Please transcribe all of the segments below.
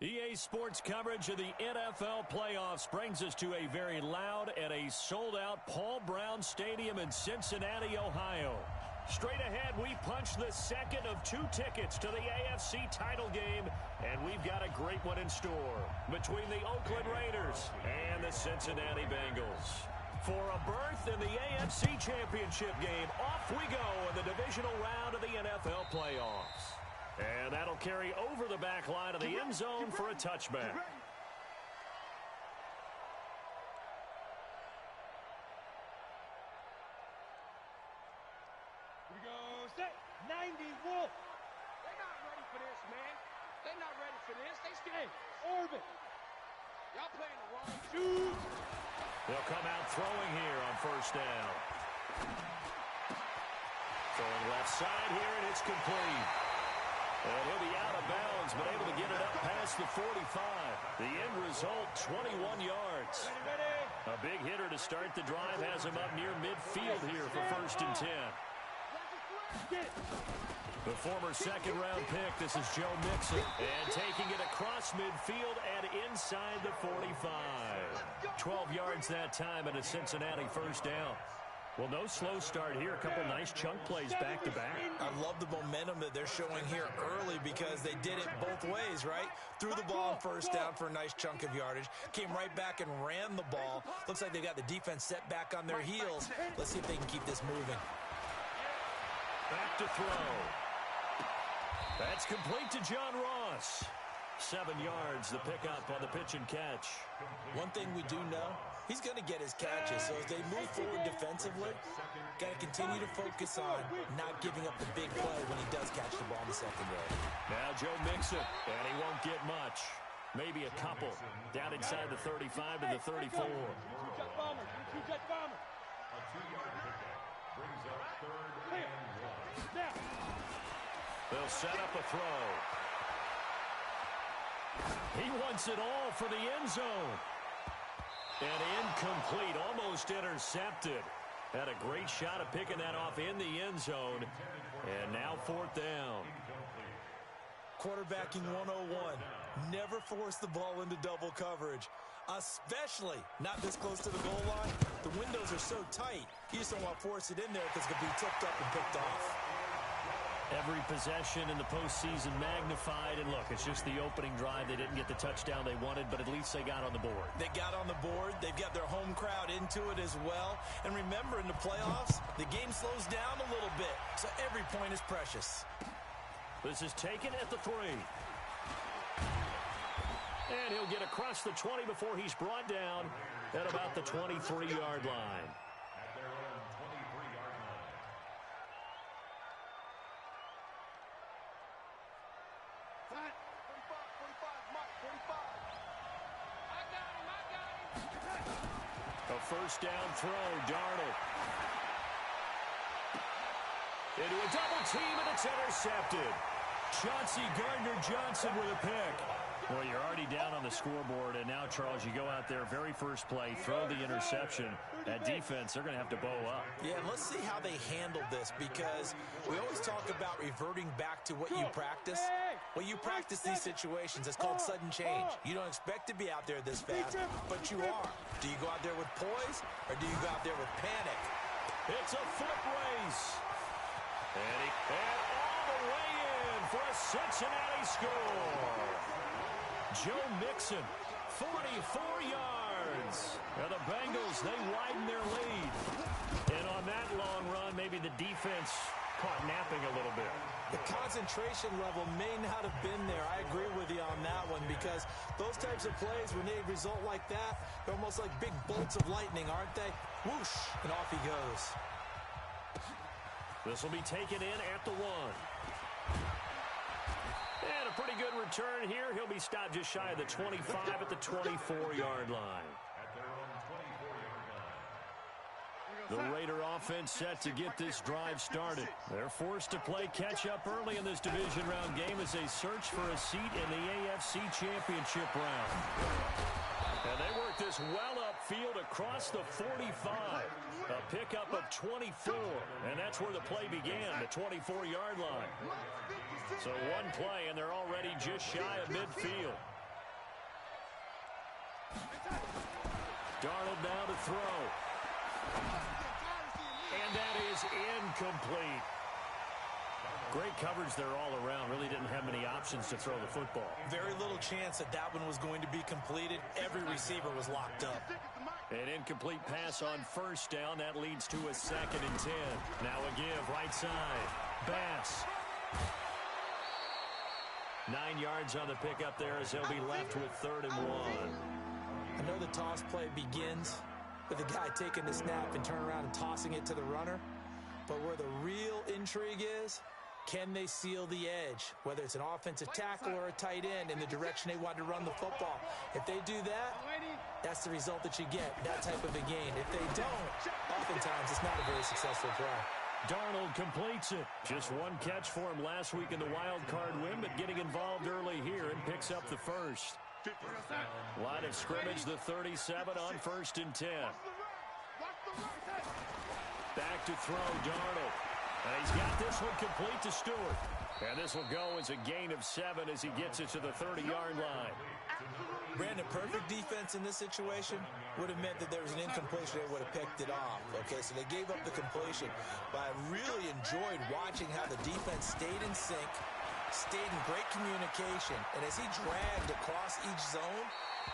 EA Sports coverage of the NFL playoffs brings us to a very loud and a sold-out Paul Brown Stadium in Cincinnati, Ohio. Straight ahead, we punch the second of 2 tickets to the AFC title game, and we've got a great one in store between the Oakland Raiders and the Cincinnati Bengals. For a berth in the AFC Championship game, off we go in the divisional round of the NFL playoffs. And that'll carry over the back line of the end zone for a touchback. Here we go, set, 90 Wolf. They're not ready for this, man. They're not ready for this. They stay orbit. Y'all playing the wrong shoes. They'll come out throwing here on first down. Throwing left side here, and it's complete. And he'll be out of bounds, but able to get it up past the 45. The end result, 21 yards. A big hitter to start the drive has him up near midfield here for 1st and 10. The former second-round pick, this is Joe Mixon. And taking it across midfield and inside the 45. 12 yards that time and a Cincinnati first down. Well, no slow start here. A couple nice chunk plays back-to-back. I love the momentum that they're showing here early because they did it both ways, right? Threw the ball on first down for a nice chunk of yardage. Came right back and ran the ball. Looks like they got the defense set back on their heels. Let's see if they can keep this moving. Back to throw. That's complete to John Ross. 7 yards, the pickup on the pitch and catch. One thing we do know, he's going to get his catches. So as they move forward defensively, got to continue to focus on not giving up the big play when he does catch the ball in the secondary. Now Joe Mixon, and he won't get much. Maybe a couple. Down inside the 35 to the 34. Two-jet bomber. Two-jet bomber. A 2-yard pickup brings up 3rd and 1. Now. They'll set up a throw. He wants it all for the end zone. And incomplete, almost intercepted. Had a great shot at picking that off in the end zone. And now 4th down. Quarterbacking 101. Never force the ball into double coverage, especially not this close to the goal line. The windows are so tight, you just don't want to force it in there because it could be tipped up and picked off. Every possession in the postseason magnified. And look, it's just the opening drive. They didn't get the touchdown they wanted, but at least they got on the board. They got on the board. They've got their home crowd into it as well. And remember, in the playoffs, the game slows down a little bit, so every point is precious. This is taken at the 3. And he'll get across the 20 before he's brought down at about the 23-yard line. At their own 23-yard line. Time. 45, Mike, 45. I got him. A first down throw, Darnold. Into a double team, and it's intercepted. Chauncey Gardner-Johnson with a pick. Well, you're already down on the scoreboard, and now, Charles, you go out there, very first play, throw the interception. That defense, they're going to have to bow up. Yeah, and let's see how they handle this, because we always talk about reverting back to what you practice. Well, you practice these situations. It's called sudden change. You don't expect to be out there this fast, but you are. Do you go out there with poise, or do you go out there with panic? It's a foot race. And all the way in for a Cincinnati score. Joe Mixon, 44 yards. And the Bengals, they widen their lead. And on that long run, maybe the defense caught napping a little bit. The concentration level may not have been there. I agree with you on that one, because those types of plays, when they result like that, they're almost like big bolts of lightning, aren't they? Whoosh, and off he goes. This will be taken in at the 1. And a pretty good return here. He'll be stopped just shy of the 25 at the 24-yard line. At their own 24-yard line. The Raider offense set to get this drive started. They're forced to play catch-up early in this division round game as they search for a seat in the AFC Championship round. And they work this well upfield across the 45. A pickup of 24. And that's where the play began, the 24-yard line. So one play, and they're already just shy of midfield. Darnold now to throw. And that is incomplete. Great coverage there all around. Really didn't have many options to throw the football. Very little chance that that one was going to be completed. Every receiver was locked up. An incomplete pass on first down. That leads to a 2nd and 10. Now a give, right side. Bass. 9 yards on the pickup there as they'll be left with 3rd and 1. I know the toss play begins with the guy taking the snap and turning around and tossing it to the runner. But where the real intrigue is, can they seal the edge, whether it's an offensive tackle or a tight end, in the direction they want to run the football? If they do that, that's the result that you get, that type of a gain. If they don't, oftentimes it's not a very successful play. Darnold completes it. Just one catch for him last week in the wild card win, but getting involved early here and picks up the first. Line of scrimmage, the 37 on 1st and 10. Back to throw, Darnold. And he's got this one complete to Stewart. And this will go as a gain of 7 as he gets it to the 30-yard line. Brandon, perfect defense in this situation would have meant that there was an incompletion. They would have picked it off. Okay, so they gave up the completion. But I really enjoyed watching how the defense stayed in sync, stayed in great communication. And as he dragged across each zone,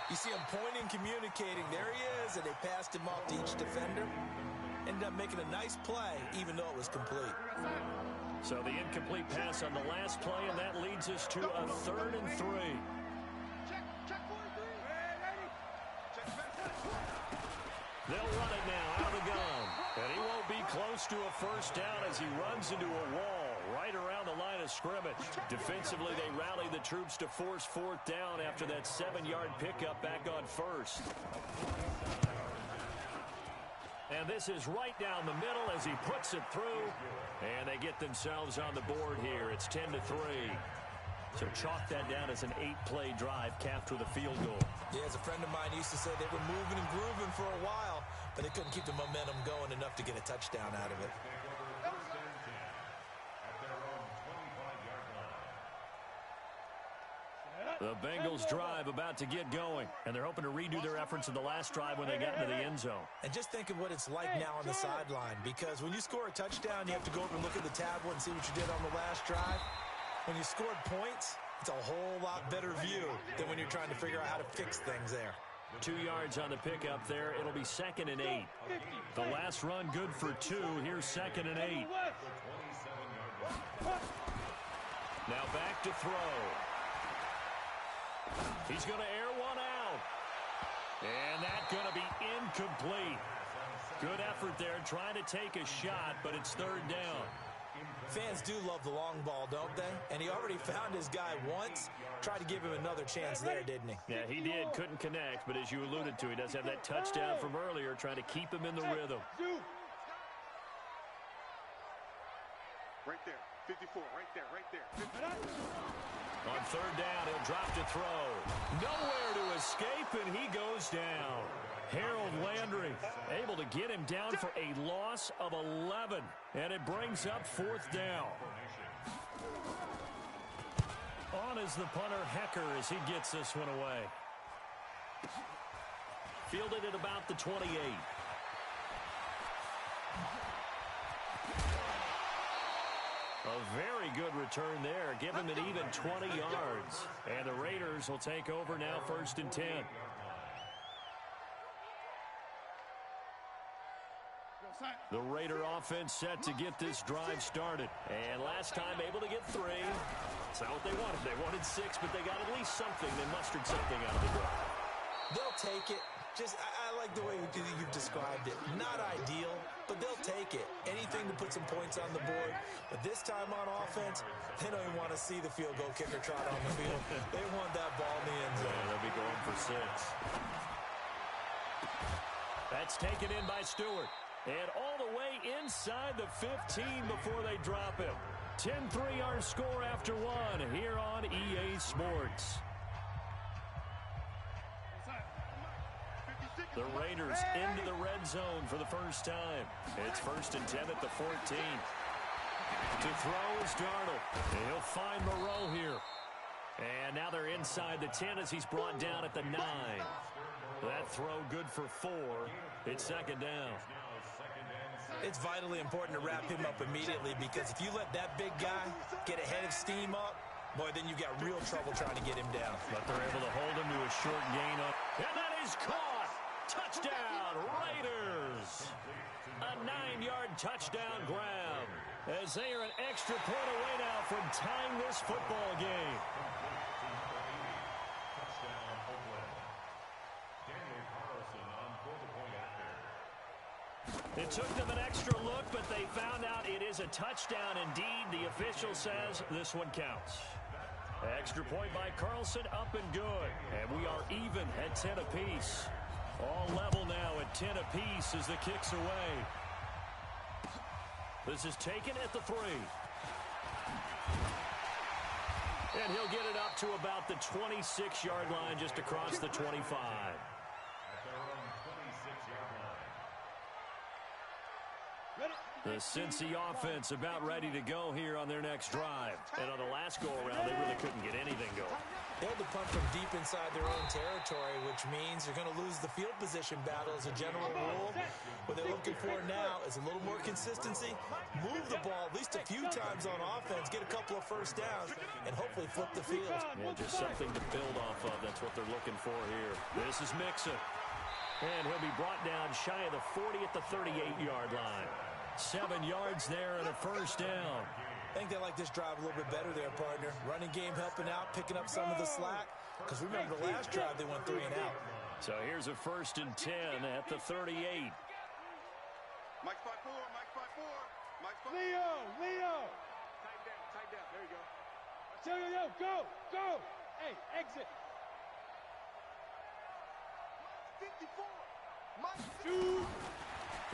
you see him pointing, communicating. There he is, and they passed him off to each defender. Ended up making a nice play, even though it was complete. So the incomplete pass on the last play, and that leads us to a 3rd and 3. They'll run it now out of the gun. And he won't be close to a first down as he runs into a wall right around the line of scrimmage. Defensively, they rally the troops to force 4th down after that 7-yard pickup back on first. And this is right down the middle as he puts it through. And they get themselves on the board here. It's 10-3. So chalk that down as an 8-play drive capped with a field goal. Yeah, as a friend of mine used to say, they were moving and grooving for a while, but they couldn't keep the momentum going enough to get a touchdown out of it. The Bengals drive about to get going, and they're hoping to redo their efforts in the last drive when they got into the end zone. And just think of what it's like now on the sideline, because when you score a touchdown, you have to go over and look at the tablet and see what you did on the last drive. When you scored points, it's a whole lot better view than when you're trying to figure out how to fix things there. 2 yards on the pickup there. It'll be 2nd and 8. The last run good for 2. Here's 2nd and 8. Now back to throw. He's going to air one out. And that's going to be incomplete. Good effort there trying to take a shot, but it's 3rd down. Fans do love the long ball, don't they? And he already found his guy once. Tried to give him another chance there, didn't he? Yeah, he did. Couldn't connect, but as you alluded to, he does have that touchdown from earlier, trying to keep him in the rhythm. Right there. 54, right there, right there. On 3rd down, he'll drop to throw. Nowhere to escape, and he goes down. Harold Landry able to get him down for a loss of 11, and it brings up 4th down. On is the punter, Hecker, as he gets this one away. Fielded at about the 28. A very good return there. Give him an even 20 yards. And the Raiders will take over now 1st and 10. The Raider offense set to get this drive started. And last time able to get 3. That's not what they wanted. They wanted 6, but they got at least something. They mustered something out of the drive. They'll take it. I like the way you've described it. Not ideal, but they'll take it. Anything to put some points on the board. But this time on offense, they don't even want to see the field goal kicker trot on the field. They want that ball in the end zone. Yeah, they'll be going for 6. That's taken in by Stewart. And all the way inside the 15 before they drop him. 10-3 our score after 1 here on EA Sports. The Raiders into the red zone for the first time. It's 1st and 10 at the 14. To throw is Darnold. And he'll find Moreau here. And now they're inside the 10 as he's brought down at the 9. That throw good for 4. It's second down. It's vitally important to wrap him up immediately, because if you let that big guy get a head of steam up, boy, then you've got real trouble trying to get him down. But they're able to hold him to a short gain up. And that is caught. Touchdown, Raiders. A 9-yard touchdown grab, as they are an extra point away now from tying this football game. It took them an extra look, but they found out it is a touchdown indeed. The official says this one counts. Extra point by Carlson, up and good. And we are even at 10 apiece. All level now at 10 apiece as the kick's away. This is taken at the 3. And he'll get it up to about the 26-yard line, just across the 25. The Cincy offense about ready to go here on their next drive. And on the last go-around, they really couldn't get anything going. They had to punt from deep inside their own territory, which means they're going to lose the field position battle as a general rule. What they're looking for now is a little more consistency, move the ball at least a few times on offense, get a couple of first downs, and hopefully flip the field. Yeah, just something to build off of. That's what they're looking for here. This is Mixon. And he'll be brought down shy of the 40 at the 38-yard line. 7 yards there and a first down. I think they like this drive a little bit better there, partner. Running game helping out, picking up some of the slack. Because remember, the last drive they went 3 and out. So here's a 1st and 10 at the 38. Mike 5-4, Mike 5-4, Mike 5-4. Leo. Tighten down. There you go. I tell you, go. Hey, exit. 54. Mike 2.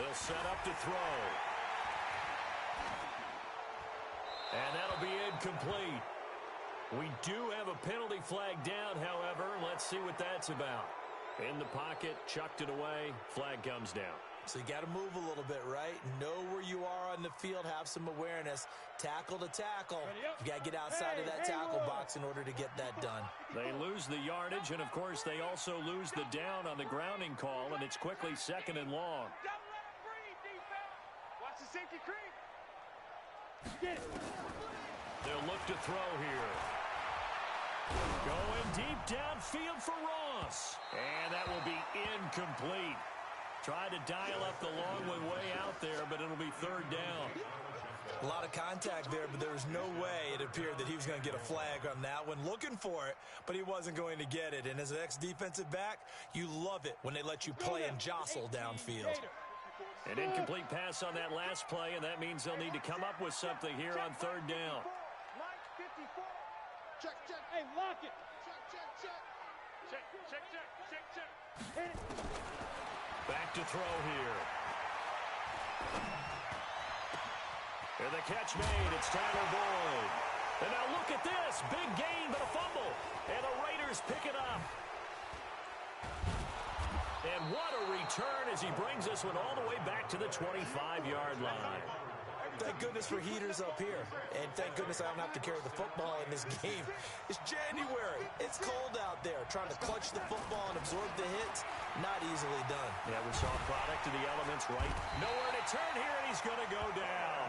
They'll set up to throw. And that'll be incomplete. We do have a penalty flag down, however. Let's see what that's about. In the pocket, chucked it away, flag comes down. So you got to move a little bit, right? Know where you are on the field, have some awareness. Tackle to tackle. You got to get outside of that tackle box in order to get that done. They lose the yardage, and of course they also lose the down on the grounding call, and it's quickly 2nd and long. Don't let him breathe, defense. Watch the sinking creep. Get it. They'll look to throw here. Going deep downfield for Ross. And that will be incomplete. Tried to dial up the long one way out there, but it'll be 3rd down. A lot of contact there, but there was no way it appeared that he was going to get a flag on that one. Looking for it, but he wasn't going to get it. And as an ex-defensive back, you love it when they let you play and jostle downfield. An incomplete pass on that last play, and that means they'll need to come up with something here on 3rd down. Mike 54. Check. Hey, lock it. Check. Hit it. Back to throw here. And the catch made. It's Tyler Boyd. And now look at this. Big gain, but a fumble. And the Raiders pick it up. And what a return as he brings this one all the way back to the 25-yard line. Thank goodness for heaters up here. And thank goodness I don't have to carry the football in this game. It's January. It's cold out there. Trying to clutch the football and absorb the hits, not easily done. Yeah, we saw a product of the elements right. Nowhere to turn here, and he's going to go down.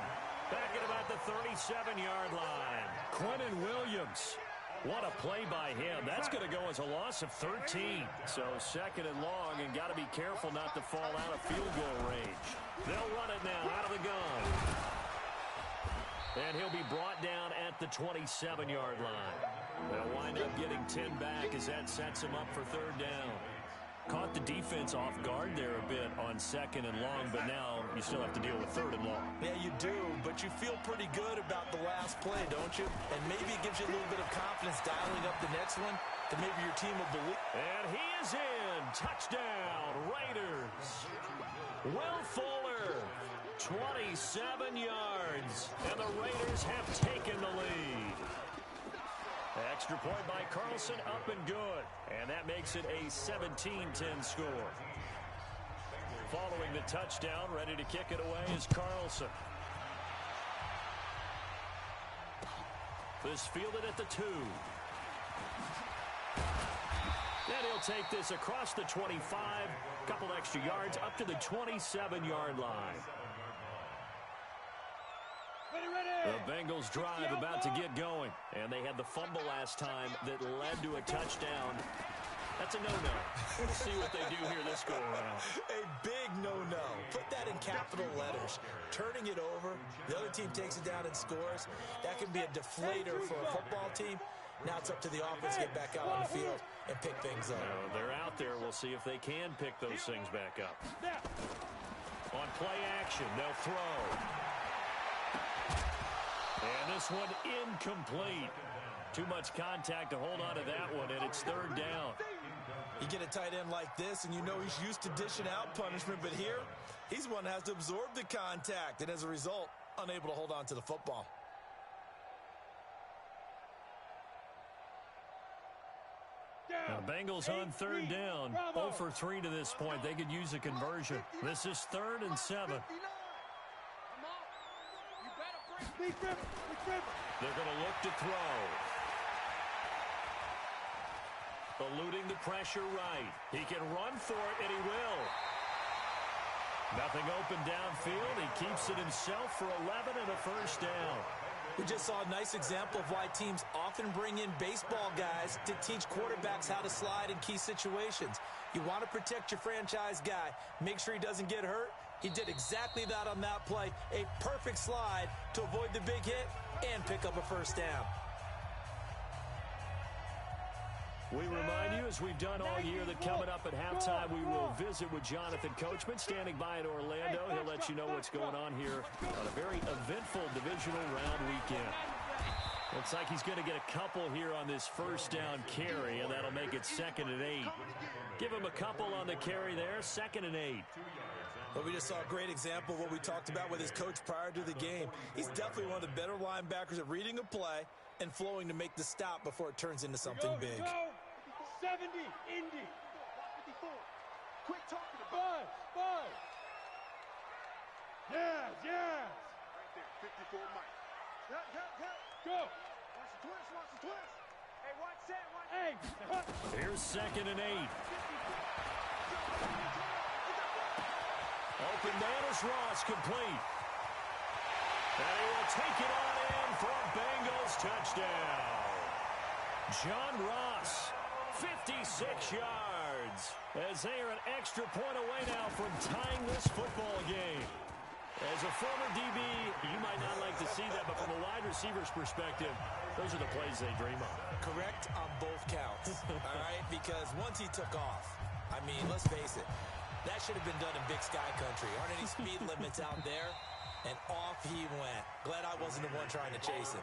Back at about the 37-yard line. Quentin Williams. What a play by him. That's going to go as a loss of 13. So 2nd and long, and got to be careful not to fall out of field goal range. They'll run it now out of the gun. And he'll be brought down at the 27-yard line. They'll wind up getting 10 back as that sets him up for 3rd down. Caught the defense off guard there a bit on 2nd and long, but now you still have to deal with 3rd and long. Yeah, you do, but you feel pretty good about the last play, don't you? And maybe it gives you a little bit of confidence dialing up the next one that maybe your team will believe. And he is in. Touchdown, Raiders. Will Fuller, 27 yards, and the Raiders have taken the lead. Extra point by Carlson, up and good. And that makes it a 17-10 score. Following the touchdown, ready to kick it away is Carlson. This fielded at the 2. And he'll take this across the 25, a couple extra yards up to the 27-yard line. The Bengals drive about to get going, and they had the fumble last time that led to a touchdown. That's a no-no. We'll see what they do here this go-around. A big no-no. Put that in capital letters. Turning it over, the other team takes it down and scores. That can be a deflator for a football team. Now it's up to the offense to get back out on the field and pick things up. They're out there. We'll see if they can pick those things back up. On play action, they'll throw. And this one incomplete. Too much contact to hold on to that one, and it's third down. You get a tight end like this, and you know he's used to dishing out punishment, but here, he's one that has to absorb the contact, and as a result, unable to hold on to the football. The Bengals on third down. 0 for 3 to this point. They could use a conversion. This is 3rd and 7. They're going to look to throw. Eluding the pressure right. He can run for it, and he will. Nothing open downfield. He keeps it himself for 11 and a first down. We just saw a nice example of why teams often bring in baseball guys to teach quarterbacks how to slide in key situations. You want to protect your franchise guy. Make sure he doesn't get hurt. He did exactly that on that play. A perfect slide to avoid the big hit and pick up a first down. We remind you, as we've done all year, that coming up at halftime, we will visit with Jonathan Coachman, standing by in Orlando. He'll let you know what's going on here on a very eventful divisional round weekend. Looks like he's going to get a couple here on this first down carry, and that'll make it 2nd and 8. Give him a couple on the carry there, 2nd and 8. Well, we just saw a great example of what we talked about with his coach prior to the game. He's definitely one of the better linebackers at reading a play and flowing to make the stop before it turns into something big. 70, Indy. 54. Quick talking about. Buzz. Yes. Right there, 54 Mike. Go. Watch the twist. Hey, watch that. Hey. Here's 2nd and 8. Open man is Ross, complete. And he will take it on in for a Bengals touchdown. John Ross, 56 yards, as they are an extra point away now from tying this football game. As a former DB, you might not like to see that, but from a wide receiver's perspective, those are the plays they dream of. Correct on both counts, all right? Because once he took off, I mean, let's face it, that should have been done in Big Sky Country. Aren't any speed limits out there? And off he went. Glad I wasn't the one trying to chase him.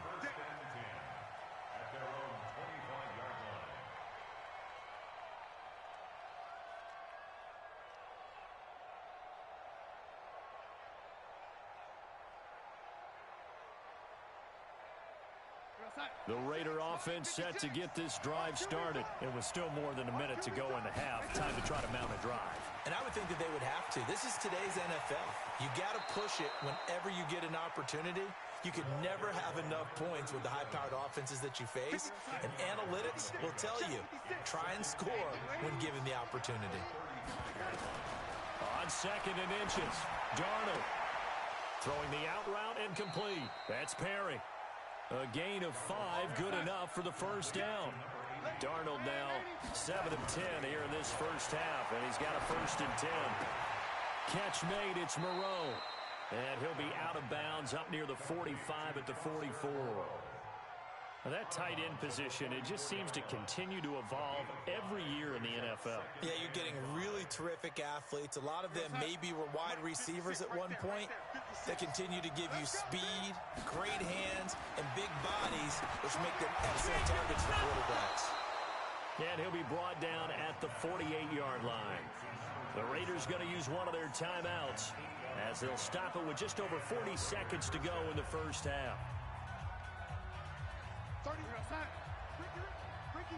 The Raider offense set to get this drive started. It was still more than a minute to go in the half. Time to try to mount a drive. And I would think that they would have to. This is today's NFL. You got to push it whenever you get an opportunity. You can never have enough points with the high-powered offenses that you face. And analytics will tell you, try and score when given the opportunity. On 2nd and inches, Darnold throwing the out route incomplete. That's Perry. A gain of 5, good enough for the first down. Darnold now 7 of 10 here in this first half, and he's got a 1st and 10. Catch made, it's Moreau. And he'll be out of bounds up near the 45 at the 44. Now that tight end position, it just seems to continue to evolve every year in the NFL. Yeah, you're getting really terrific athletes. A lot of them maybe were wide receivers at one point that continue to give you speed, great hands, and big bodies, which make them excellent targets for quarterbacks. And he'll be brought down at the 48-yard line. The Raiders going to use one of their timeouts as they'll stop it with just over 40 seconds to go in the first half. 30 Ricky.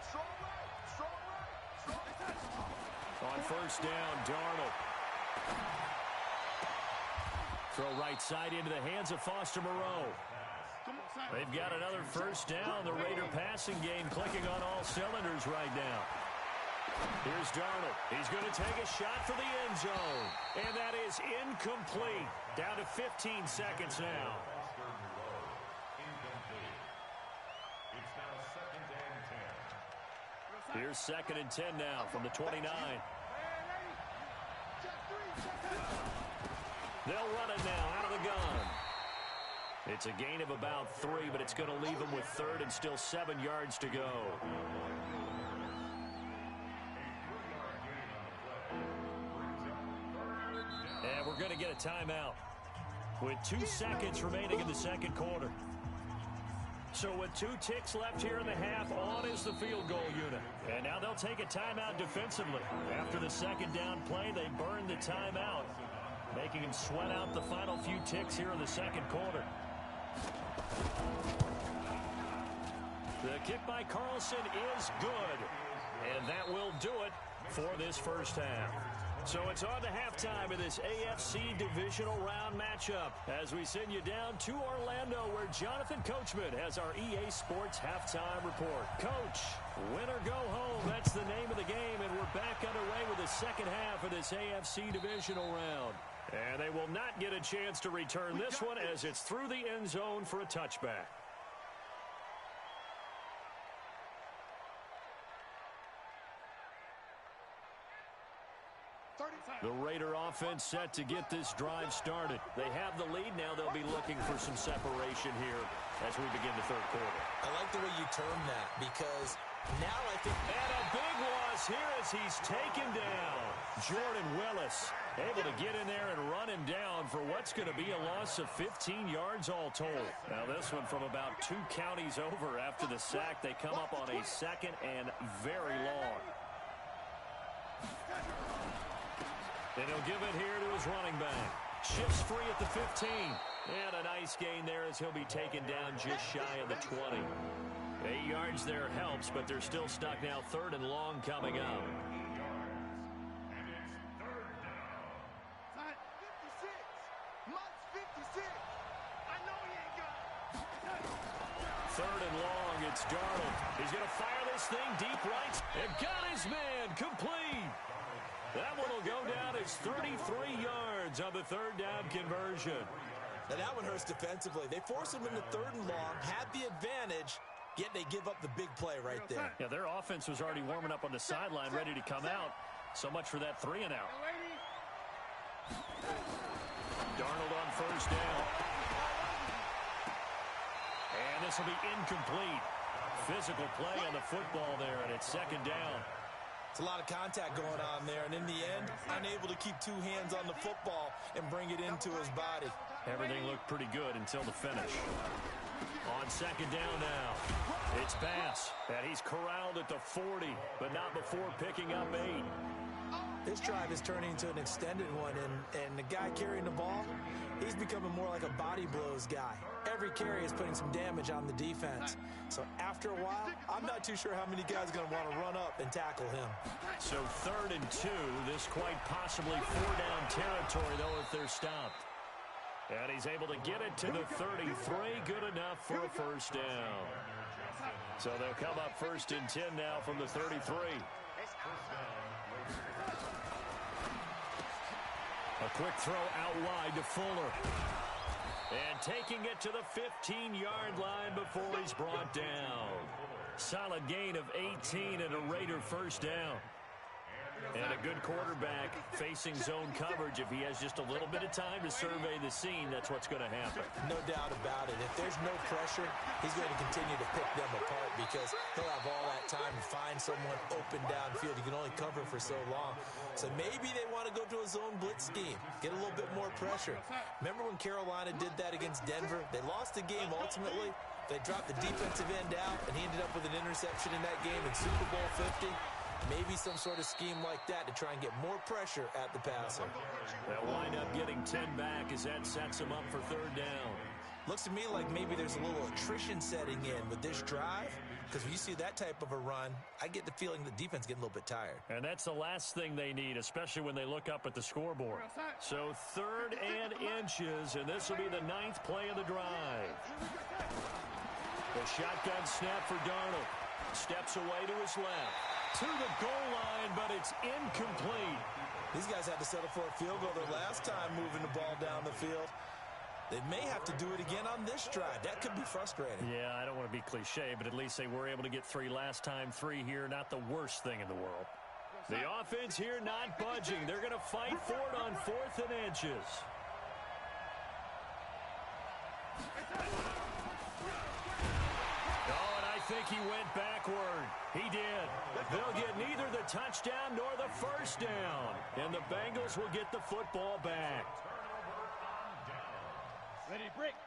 Strong right. On first down, Darnold. Throw right side into the hands of Foster Moreau. They've got another first down. The Raider passing game clicking on all cylinders right now. Here's Darnold. He's going to take a shot for the end zone. And that is incomplete. Down to 15 seconds now. Here's 2nd and 10 now from the 29. They'll run it now out of the gun. It's a gain of about 3, but it's going to leave them with 3rd and still 7 yards to go. And we're going to get a timeout with 2 seconds remaining in the second quarter. So with 2 ticks left here in the half, on is the field goal unit. And now they'll take a timeout defensively. After the second down play, they burn the timeout, making them sweat out the final few ticks here in the second quarter. The kick by Carlson is good. And that will do it for this first half. So it's on to halftime of this AFC divisional round matchup as we send you down to Orlando where Jonathan Coachman has our EA Sports halftime report. Coach, win or go home, that's the name of the game, and we're back underway with the second half of this AFC divisional round. And they will not get a chance to return this one as it's through the end zone for a touchback. The Raider offense set to get this drive started. They have the lead. Now they'll be looking for some separation here as we begin the third quarter. I like the way you term that because now I think... And a big loss here as he's taken down. Jordan Willis able to get in there and run him down for what's going to be a loss of 15 yards all told. Now this one from about 2 counties over after the sack. They come up on a 2nd and very long. And he'll give it here to his running back. Shifts free at the 15. And a nice gain there as he'll be taken down just shy of the 20. 8 yards there helps, but they're still stuck now. 3rd and long coming up. Third and long, it's Darnold. He's going to fire this thing deep right. And got his man complete. That one will go down as 33 yards on the 3rd down conversion. Now that one hurts defensively. They force him into 3rd and long, had the advantage, yet they give up the big play right there. Yeah, their offense was already warming up on the sideline, ready to come out. So much for that 3 and out. Darnold on 1st down. And this will be incomplete. Physical play on the football there, and it's 2nd down. It's a lot of contact going on there, and in the end, unable to keep 2 hands on the football and bring it into his body. Everything looked pretty good until the finish. On 2nd down now, it's Bass, and he's corralled at the 40, but not before picking up 8. This drive is turning into an extended one, and the guy carrying the ball, he's becoming more like a body blows guy. Every carry is putting some damage on the defense. So after a while, I'm not too sure how many guys are going to want to run up and tackle him. So 3rd and 2, this quite possibly 4-down territory, though, if they're stopped. And he's able to get it to the 33, good enough for a 1st down. So they'll come up 1st and 10 now from the 33. A quick throw out wide to Fuller. And taking it to the 15-yard line before he's brought down. Solid gain of 18 and a Raider 1st down. And a good quarterback facing zone coverage. If he has just a little bit of time to survey the scene, that's what's going to happen. No doubt about it. If there's no pressure, he's going to continue to pick them apart because he'll have all that time to find someone open downfield. You can only cover for so long. So maybe they want to go to a zone blitz scheme, get a little bit more pressure. Remember when Carolina did that against Denver? They lost the game ultimately. They dropped the defensive end out, and he ended up with an interception in that game in Super Bowl 50. Maybe some sort of scheme like that to try and get more pressure at the passer. They'll wind up getting 10 back as that sets them up for 3rd down. Looks to me like maybe there's a little attrition setting in with this drive, because when you see that type of a run, I get the feeling the defense getting a little bit tired. And that's the last thing they need, especially when they look up at the scoreboard. So 3rd and inches, and this will be the 9th play of the drive. Shotgun snap for Darnold. Steps away to his left. To the goal line, but it's incomplete. These guys had to settle for a field goal their last time moving the ball down the field. They may have to do it again on this drive. That could be frustrating. Yeah, I don't want to be cliche, but at least they were able to get 3 last time. 3 here, not the worst thing in the world. The offense here not budging. They're going to fight for it on 4th and inches. Oh, and I think he went backward. He did. They'll get neither the touchdown nor the first down. And the Bengals will get the football back. Ready, break.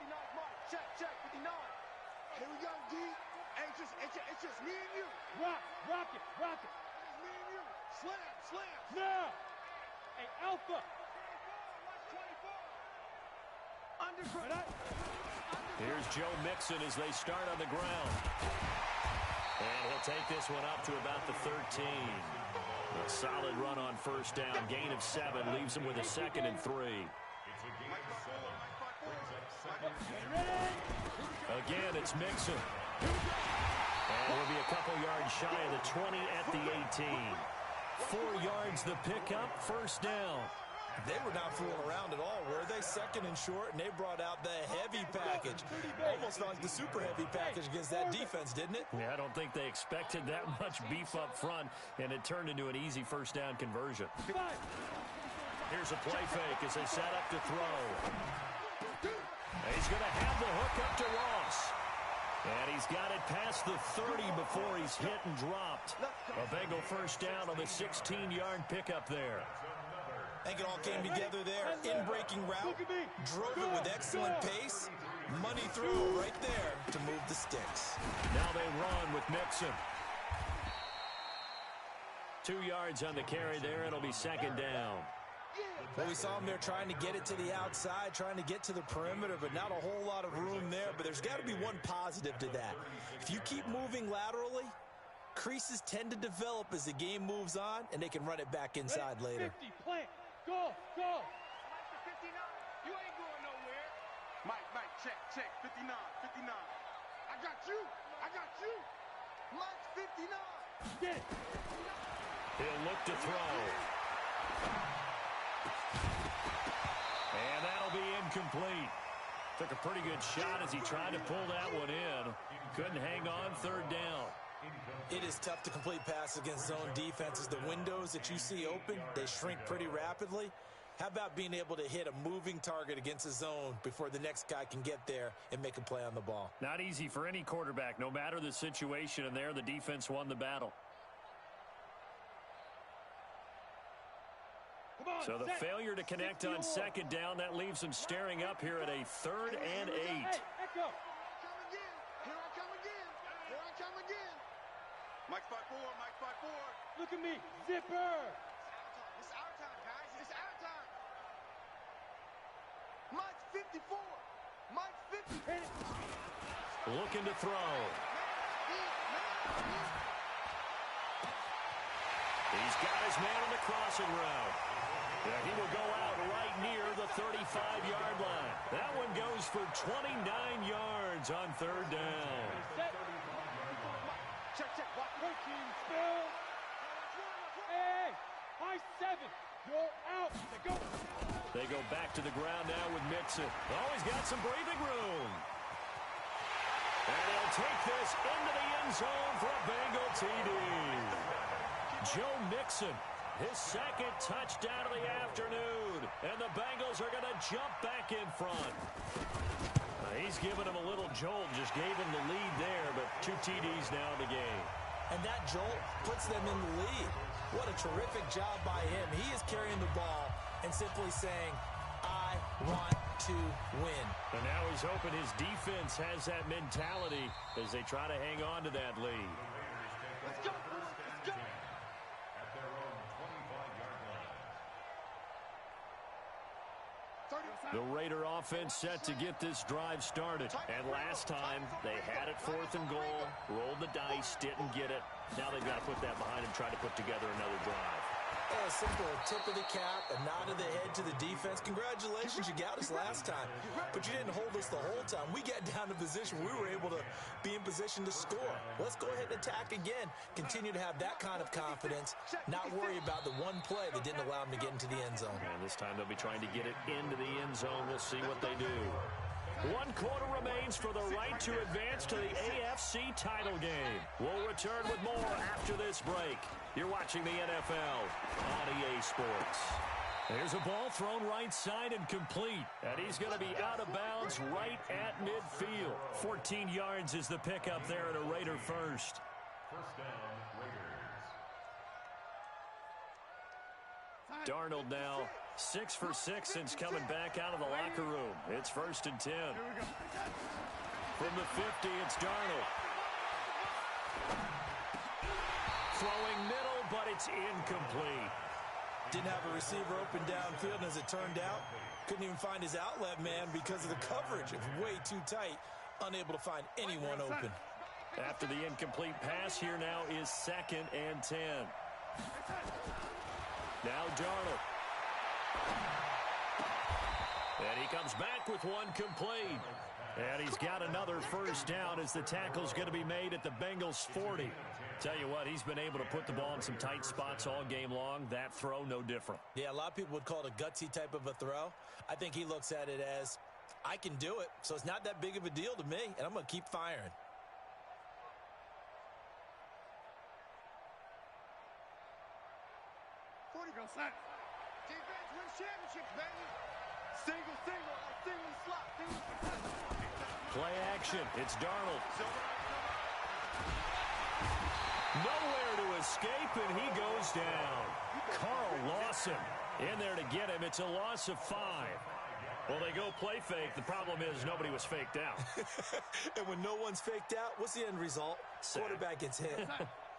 59 mark. Check, 59. Here we go, D. Hey, it's just me and you. Rock it. It's me and you. Slam. Now. Hey, Alpha. 24. Here's Joe Mixon as they start on the ground. And he'll take this one up to about the 13. A solid run on first down. Gain of 7 leaves him with a 2nd and 3. Again, it's Mixon. And we'll be a couple yards shy of the 20 at the 18. 4 yards the pickup, first down. They were not fooling around at all, were they? 2nd and short, and they brought out the heavy package. Almost like the super heavy package against that defense, didn't it? Yeah, I don't think they expected that much beef up front, and it turned into an easy first down conversion. Here's a play fake as they set up to throw. He's going to have the hook up to Ross. And he's got it past the 30 before he's hit and dropped. A Bengal first down on the 16-yard pickup there. I think it all came together there. In-breaking route, drove it with excellent pace. Money throw right there to move the sticks. Now they run with Mixon. 2 yards on the carry there. It'll be 2nd down. Well, we saw him there trying to get it to the outside, trying to get to the perimeter, but not a whole lot of room there. But there's got to be one positive to that. If you keep moving laterally, creases tend to develop as the game moves on, and they can run it back inside later. 50, plant, go. Mike, 59, you ain't going nowhere. Mike, check, 59. I got you. Mike, 59. Get it. He'll look to throw. And that'll be incomplete. Took a pretty good shot as he tried to pull that one in. Couldn't hang on, 3rd down. It is tough to complete passes against zone defenses. The windows that you see open, they shrink pretty rapidly. How about being able to hit a moving target against a zone before the next guy can get there and make a play on the ball? Not easy for any quarterback, no matter the situation, and there the defense won the battle. So the failure to connect on 2nd down, that leaves him staring up here at a 3rd and 8. Hey, Echo. Here I come again. Mike 5-4. Look at me, zipper. It's our time, guys. It's our time. Mike 54. Mike 50. Looking to throw. He's got his man on the crossing route. Yeah, he will go out right near the 35-yard line. That one goes for 29 yards on 3rd down. Check. Working, Phil. Hey, high 7. You're out. They go back to the ground now with Mixon. Oh, he's got some breathing room. And he'll take this into the end zone for a Bengal TD. Joe Mixon, his 2nd touchdown of the afternoon. And the Bengals are going to jump back in front. He's given him a little jolt, just gave him the lead there, but 2 TDs now in the game. And that jolt puts them in the lead. What a terrific job by him. He is carrying the ball and simply saying, I want to win. And now he's hoping his defense has that mentality as they try to hang on to that lead. Let's go. At their own 25-yard line. The Raider offense set to get this drive started. And last time, they had it 4th and goal, rolled the dice, didn't get it. Now they've got to put that behind and try to put together another drive. A simple tip of the cap, a nod of the head to the defense. Congratulations, you got us last time, but you didn't hold us the whole time. We got down to position. We were able to be in position to score. Let's go ahead and attack again. Continue to have that kind of confidence, not worry about the one play that didn't allow them to get into the end zone. And this time they'll be trying to get it into the end zone. We'll see what they do. 1 quarter remains for the right to advance to the AFC title game. We'll return with more after this break. You're watching the NFL on EA Sports. There's a ball thrown right side and complete. And he's going to be out of bounds right at midfield. 14 yards is the pickup there at a Raider first. First down, Raiders. Darnold now 6 for 6 since coming back out of the locker room. It's 1st and 10. From the 50, it's Darnold. Throwing middle, but it's incomplete. Didn't have a receiver open downfield, and as it turned out, couldn't even find his outlet man because of the coverage. It was way too tight, unable to find anyone open. After the incomplete pass, here now is 2nd and 10. Now Darnold. And he comes back with one complete. And he's got another first down as the tackle's going to be made at the Bengals 40. Tell you what, he's been able to put the ball in some tight spots all game long. That throw, no different. Yeah, a lot of people would call it a gutsy type of a throw. I think he looks at it as, I can do it, so it's not that big of a deal to me, and I'm going to keep firing. Defense wins championships, baby. Single, slot, Play action. It's Darnold. Nowhere to escape, and he goes down. Carl Lawson in there to get him. It's a loss of 5. Well, they go play fake. The problem is nobody was faked out. And when no one's faked out, what's the end result? Quarterback gets hit.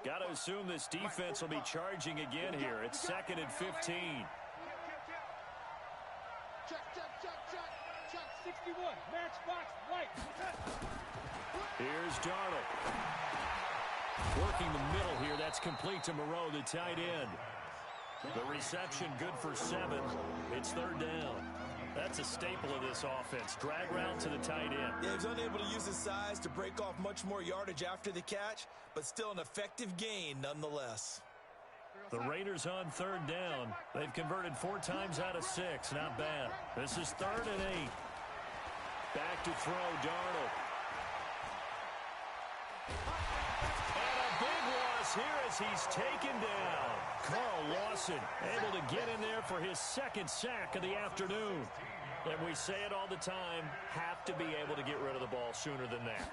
Got to assume this defense will be charging again here. It's 2nd and 15. Check, 61, matchbox, white. Here's Darnold. Working the middle here. That's complete to Moreau, the tight end. The reception good for 7. It's 3rd down. That's a staple of this offense. Drag route to the tight end. Yeah, he's unable to use his size to break off much more yardage after the catch, but still an effective gain nonetheless. The Raiders on 3rd down. They've converted 4 times out of 6. Not bad. This is 3rd and 8. Back to throw, Darnold. And a big loss here as he's taken down. Carl Lawson able to get in there for his 2nd sack of the afternoon. And we say it all the time, have to be able to get rid of the ball sooner than that.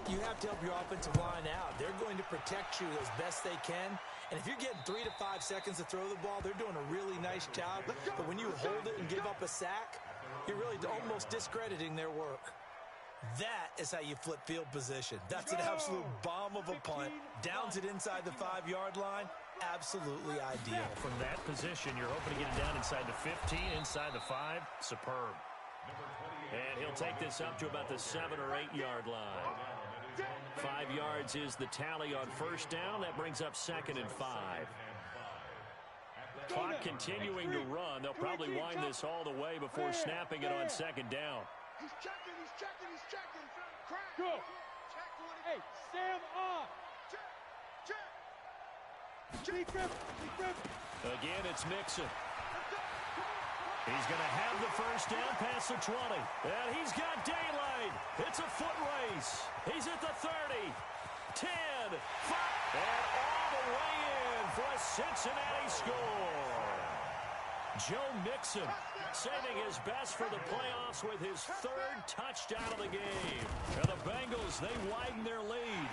You have to help your offensive line out. They're going to protect you as best they can. And if you're getting 3 to 5 seconds to throw the ball, they're doing a really nice job. But when you hold it and give up a sack, you're really almost discrediting their work. That is how you flip field position. That's an absolute bomb of a punt. Downs it inside the 5-yard line. Absolutely ideal. From that position, you're hoping to get it down inside the 15, inside the 5. Superb. And he'll take this up to about the 7 or 8-yard line. 5 yards is the tally on 1st down. That brings up 2nd and 5. Clock continuing to run. They'll probably wind this all the way before snapping it on 2nd down. He's checking. Crack. Go. Check 20. Hey, Sam off. Check. Again, it's Mixon. He's going to have the 1st down past the 20. And he's got daylight. It's a foot race. He's at the 30. 10, 5, and all the way in for a Cincinnati score. Joe Mixon saving his best for the playoffs with his 3rd touchdown of the game. And the Bengals, they widen their lead.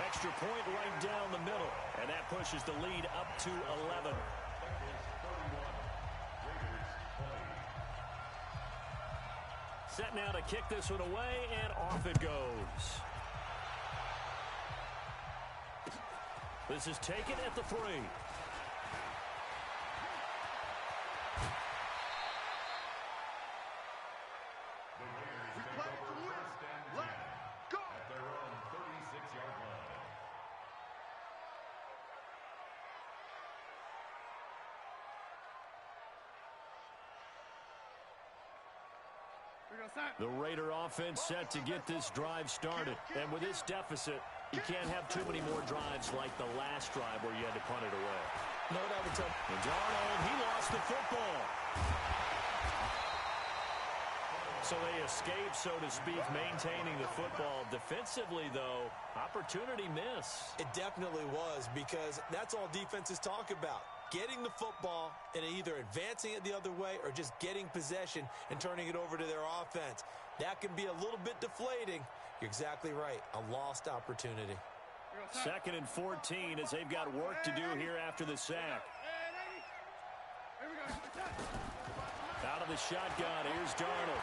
Extra point right down the middle. And that pushes the lead up to 11. Set now to kick this one away, and off it goes. This is taken at the 3. The Raider offense set to get this drive started. And with this deficit, you can't have too many more drives like the last drive where you had to punt it away. No, that would tell. And Darnold, he lost the football. So they escape, so to speak, maintaining the football. Defensively, though, opportunity miss. It definitely was, because that's all defenses talk about. Getting the football and either advancing it the other way or just getting possession and turning it over to their offense. That can be a little bit deflating. You're exactly right. A lost opportunity. 2nd and 14 as they've got work to do here after the sack. Out of the shotgun, here's Darnold.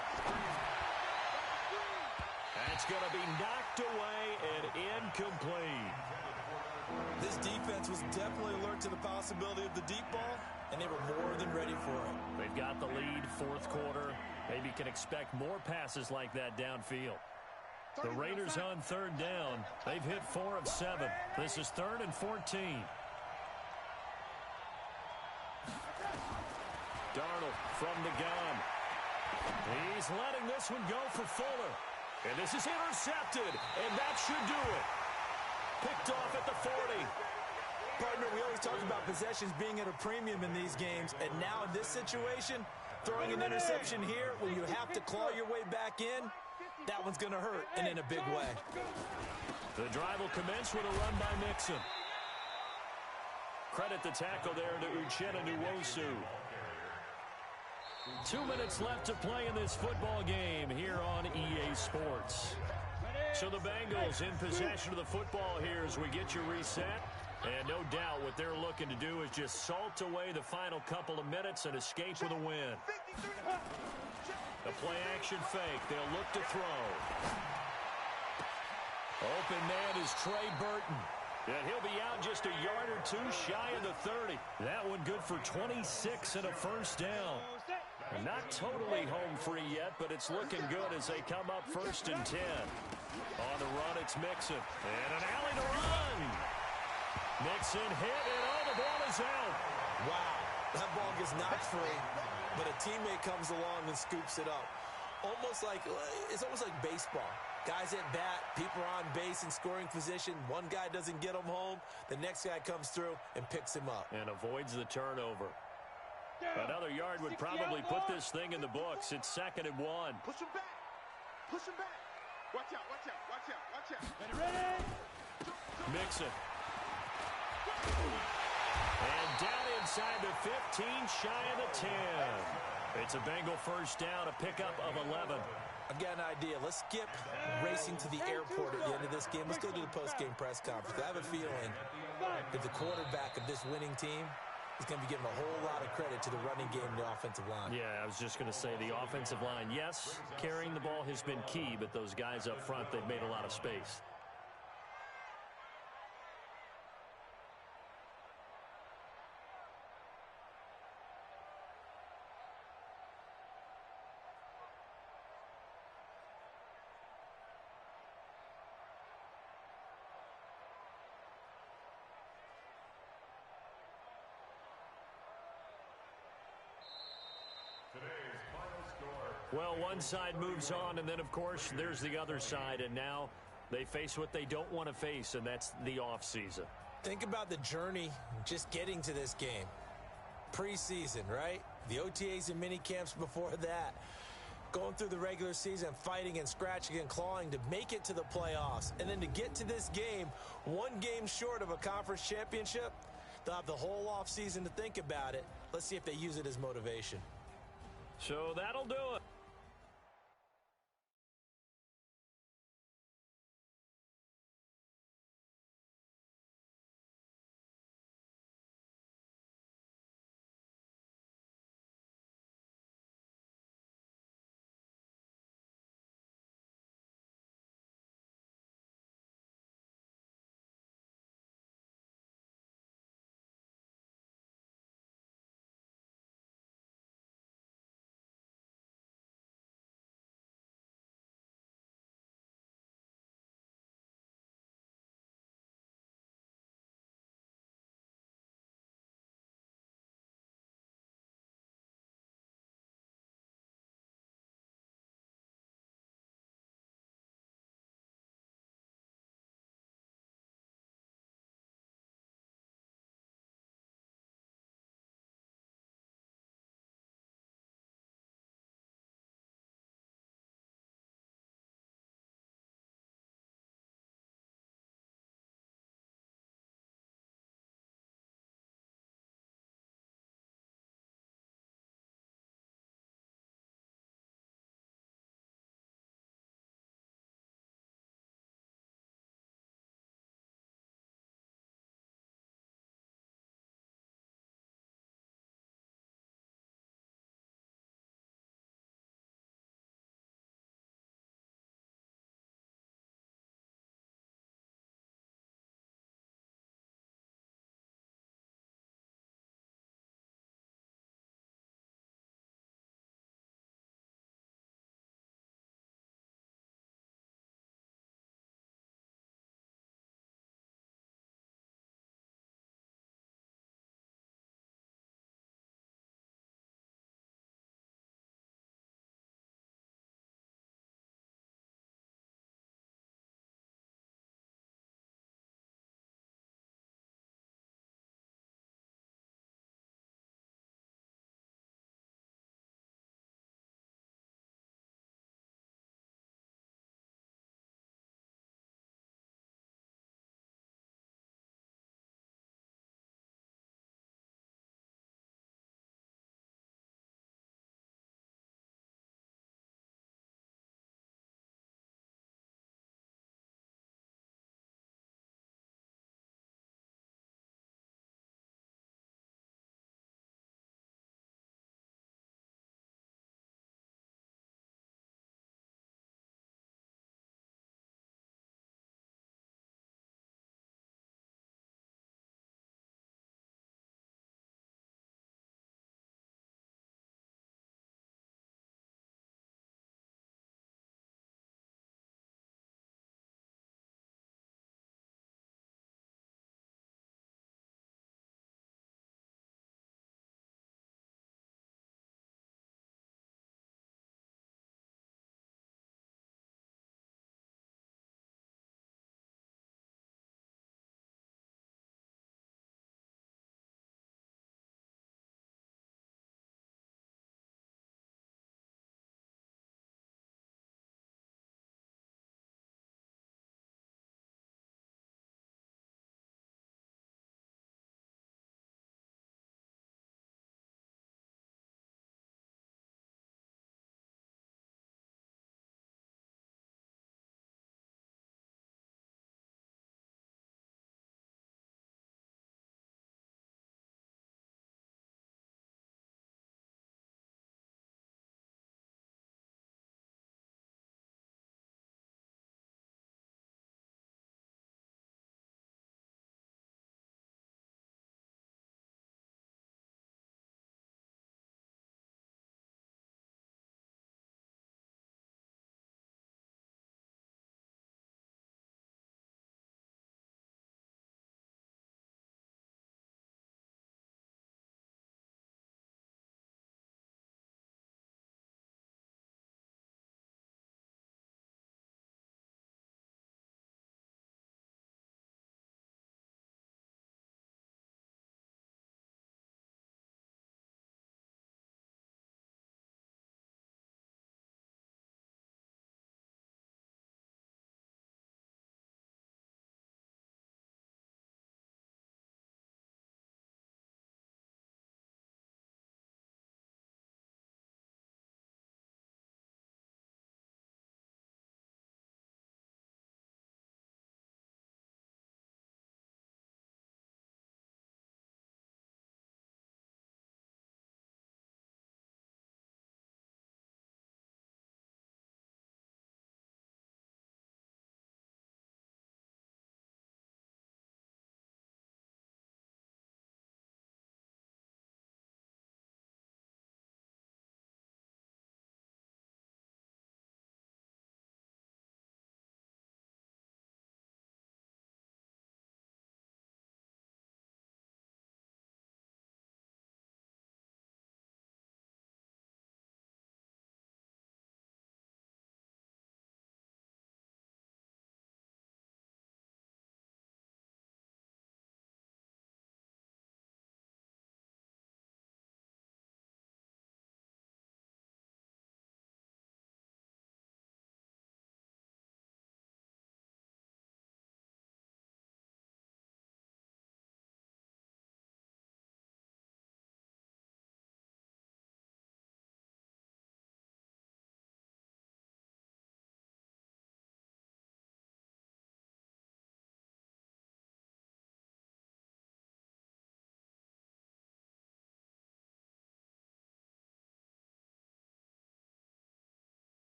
That's going to be knocked away and incomplete. This defense was definitely alert to the possibility of the deep ball, and they were more than ready for it. They've got the lead, 4th quarter. Maybe can expect more passes like that downfield. The Raiders on 3rd down. They've hit 4 of 7. This is 3rd and 14. Darnold from the gun. He's letting this one go for Fuller. And this is intercepted, and that should do it. Picked off at the 40. Partner, we always talk about possessions being at a premium in these games, and now in this situation, throwing an interception here when you have to claw your way back in, that one's going to hurt, and in a big way. The drive will commence with a run by Mixon. Credit the tackle there to Uchenna Nwosu. 2 minutes left to play in this football game here on EA Sports. So the Bengals in possession of the football here as we get you reset. And no doubt what they're looking to do is just salt away the final couple of minutes and escape with a win. The play-action fake. They'll look to throw. Open man is Trey Burton. And he'll be out just a yard or two shy of the 30. That one good for 26 and a first down. Not totally home free yet, but it's looking good as they come up 1st and 10. On the run, it's Mixon. And an alley to run. Mixon hit, and oh, the ball is out. Wow, that ball gets knocked free, but a teammate comes along and scoops it up. It's almost like baseball. Guys at bat, people are on base in scoring position. One guy doesn't get him home. The next guy comes through and picks him up. And avoids the turnover. Another yard would probably put this thing in the books. It's 2nd and 1. Push him back. Push him back. Watch out, watch out, watch out, watch out. Ready? Mixon. And down inside the 15, shy of the 10. It's a Bengal first down, a pickup of 11. I've got an idea. Let's skip racing to the airport at the end of this game. Let's go to the post-game press conference. I have a feeling that the quarterback of this winning team is going to be giving a whole lot of credit to the running game and the offensive line. Yeah, I was just going to say the offensive line, yes, carrying the ball has been key, but those guys up front, they've made a lot of space. Well, one side moves on, and then, of course, there's the other side, and now they face what they don't want to face, and that's the offseason. Think about the journey just getting to this game. Preseason, right? The OTAs and mini camps before that. Going through the regular season, fighting and scratching and clawing to make it to the playoffs. And then to get to this game, one game short of a conference championship, they'll have the whole offseason to think about it. Let's see if they use it as motivation. So that'll do it.